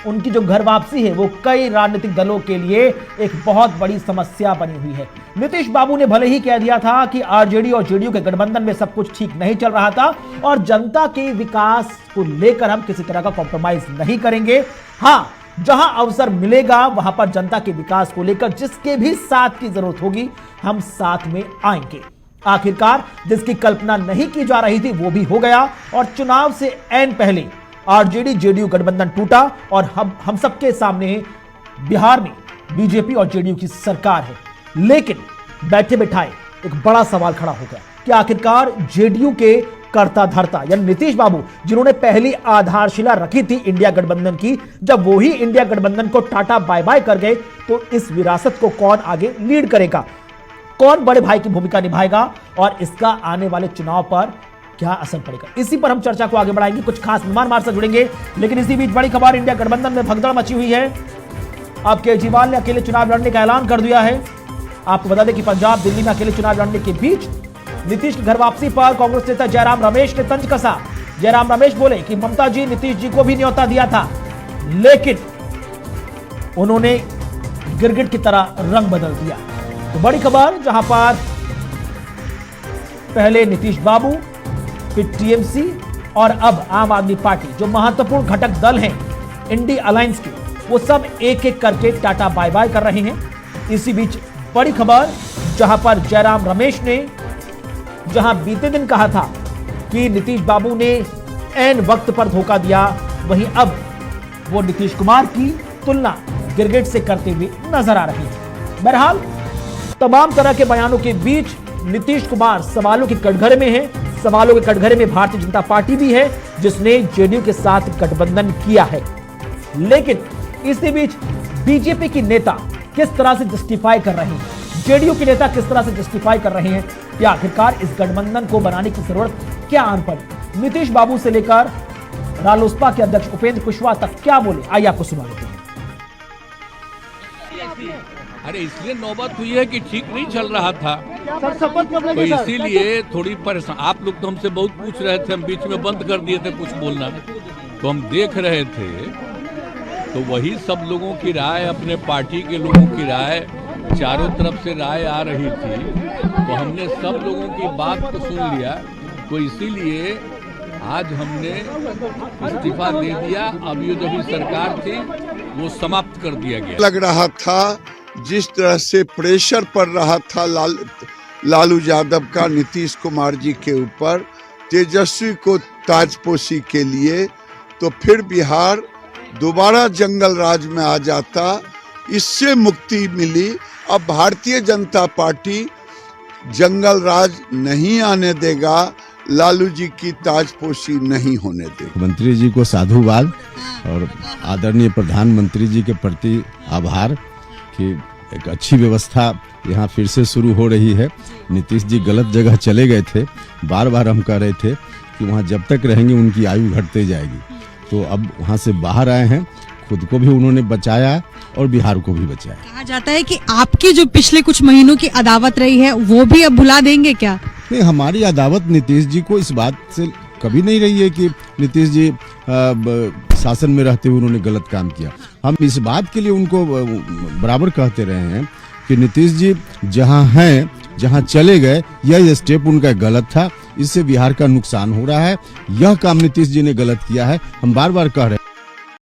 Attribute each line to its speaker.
Speaker 1: उनकी जो घर वापसी है वो कई राजनीतिक दलों के लिए एक बहुत बड़ी समस्या बनी हुई है। नीतीश बाबू ने भले ही कह दिया था कि आरजेडी और जेडीयू के गठबंधन में सब कुछ ठीक नहीं चल रहा था और जनता के विकास को लेकर हम किसी तरह का कॉम्प्रोमाइज नहीं करेंगे। हां, जहां अवसर मिलेगा वहां पर जनता के विकास को लेकर जिसके भी साथ की जरूरत होगी हम साथ में आएंगे। आखिरकार जिसकी कल्पना नहीं की जा रही थी वो भी हो गया और चुनाव से ऐन पहले आरजेडी जेडीयू गठबंधन टूटा और हम सबके सामने बिहार में बीजेपी और जेडीयू की सरकार है। लेकिन बैठे बिठाए एक बड़ा सवाल खड़ा हो गया कि आखिरकार जेडीयू के कर्ता धर्ता यानी नीतीश बाबू, जिन्होंने पहली आधारशिला रखी थी इंडिया गठबंधन की, जब वो ही इंडिया गठबंधन को टाटा बाय बाय कर गए तो इस विरासत को कौन आगे लीड करेगा, कौन बड़े भाई की भूमिका निभाएगा और इसका आने वाले चुनाव पर क्या असर पड़ेगा। इसी पर हम चर्चा को आगे बढ़ाएंगे। कुछ खास मेहमान हमारे साथ जुड़ेंगे, लेकिन इसी बीच बड़ी खबर, इंडिया गठबंधन में भगदड़ मची हुई है। अब केजरीवाल ने अकेले चुनाव लड़ने का ऐलान कर दिया है। आपको बता दें कि पंजाब दिल्ली में अकेले चुनाव लड़ने के बीच नीतीश की घर वापसी पर कांग्रेस नेता जयराम रमेश ने तंज कसा। जयराम रमेश बोले कि ममता जी नीतीश जी को भी न्योता दिया था, लेकिन उन्होंने गिरगिट की तरह रंग बदल दिया। तो बड़ी खबर, जहां पर पहले नीतीश बाबू, फिर टीएमसी और अब आम आदमी पार्टी, जो महत्वपूर्ण घटक दल हैं इंडी अलायंस के, वो सब एक एक करके टाटा बाय बाय कर रहे हैं। इसी बीच बड़ी खबर, जहां पर जयराम रमेश ने जहां बीते दिन कहा था कि नीतीश बाबू ने ऐन वक्त पर धोखा दिया, वहीं अब वो नीतीश कुमार की तुलना गिरगिट से करते हुए नजर आ रही है। बहरहाल तमाम तरह के बयानों के बीच नीतीश कुमार सवालों के कटघरे में है। सवालों के कटघरे में भारतीय जनता पार्टी भी है, जिसने जेडीयू के साथ गठबंधन किया है। लेकिन इसी बीच बीजेपी की नेता किस तरह से जस्टिफाई कर रहे हैं, जेडीयू के नेता किस तरह से जस्टिफाई कर रहे हैं कि आखिरकार इस गठबंधन को बनाने की जरूरत क्या आन पड़ी। नीतीश बाबू से लेकर रालोसपा के अध्यक्ष उपेंद्र कुशवाहा तक क्या बोले, आइए आपको सुना देते हैं।
Speaker 2: अरे इसलिए नौबत हुई है कि ठीक नहीं चल रहा था, तो इसीलिए थोड़ी परेशान। आप लोग तो हमसे बहुत पूछ रहे थे, हम बीच में बंद कर दिए थे कुछ बोलना, तो हम देख रहे थे, तो वही सब लोगों की राय, अपने पार्टी के लोगों की राय, चारों तरफ से राय आ रही थी, तो हमने सब लोगों की बात को सुन लिया। तो इसीलिए आज हमने इस्तीफा दे दिया। अब ये जो भी सरकार थी वो समाप्त कर दिया गया।
Speaker 3: लग रहा था जिस तरह से प्रेशर पड़ रहा था लालू यादव का नीतीश कुमार जी के ऊपर तेजस्वी को ताजपोशी के लिए, तो फिर बिहार दोबारा जंगल राज में आ जाता। इससे मुक्ति मिली। अब भारतीय जनता पार्टी जंगल राज नहीं आने देगा, लालू जी की ताजपोशी नहीं होने देगा।
Speaker 4: मंत्री जी को साधुवाद और आदरणीय प्रधानमंत्री जी के प्रति आभार कि एक अच्छी व्यवस्था यहाँ फिर से शुरू हो रही है। नीतीश जी गलत जगह चले गए थे, बार बार हम कह रहे थे कि वहाँ जब तक रहेंगे उनकी आयु घटते जाएगी, तो अब वहाँ से बाहर आए हैं, खुद को भी उन्होंने बचाया और बिहार को भी बचाया।
Speaker 5: कहा जाता है कि आपकी जो पिछले कुछ महीनों की अदावत रही है वो भी अब भुला देंगे क्या?
Speaker 4: नहीं, हमारी अदावत नीतीश जी को इस बात से कभी नहीं रही है कि नीतीश जी शासन में रहते हुए उन्होंने गलत काम किया। हम इस बात के लिए उनको बराबर कहते रहे हैं कि नीतीश जी जहां हैं, जहां चले गए, यह स्टेप उनका गलत था, इससे बिहार का नुकसान हो रहा है, यह काम नीतीश जी ने गलत किया है। हम बार बार कह रहे हैं।